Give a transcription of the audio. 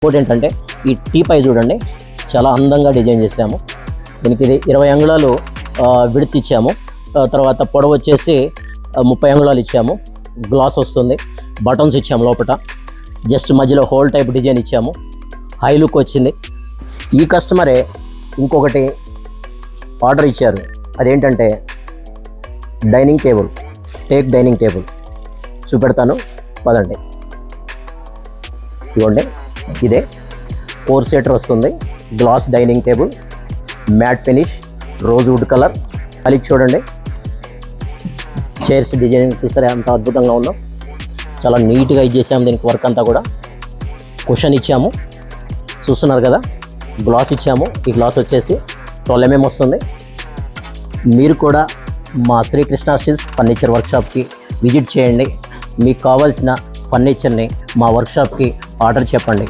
ఇంకోటి ఏంటంటే ఈ టీపై చూడండి, చాలా అందంగా డిజైన్ చేసాము. దీనికి ఇది 20 అంగుళాలు విడత్ ఇచ్చాము. తర్వాత పొడవు వచ్చేసి 30 అంగుళాలు ఇచ్చాము. గ్లాస్ వస్తుంది, బటన్స్ ఇచ్చాము లోపల, జస్ట్ మధ్యలో హోల్ టైప్ డిజైన్ ఇచ్చాము. హై లుక్ వచ్చింది. ఈ కస్టమరే ఇంకొకటి ఆర్డర్ ఇచ్చారు. అదేంటంటే dining table, teak dining table చూపెడతాను పదండి. ఇవ్వండి, ఇదే 4 సీటర్ వస్తుంది. Glass dining table, matte finish, rose wood colour. కలిగి చూడండి, చైర్స్ డిజైన్ చూసారా ఎంత అద్భుతంగా ఉందో. చాలా నీట్గా ఇచ్చేసాము. దీనికి వర్క్ అంతా కూడా కుషన్ ఇచ్చాము, చూస్తున్నారు కదా. గ్లాస్ ఇచ్చాము. ఈ గ్లాస్ వచ్చేసి 12 mm వస్తుంది. మీరు కూడా మా శ్రీకృష్ణ స్టీల్స్ ఫర్నిచర్ వర్క్షాప్కి విజిట్ చేయండి. మీకు కావాల్సిన ఫర్నిచర్ని మా వర్క్షాప్కి ఆర్డర్ చెప్పండి.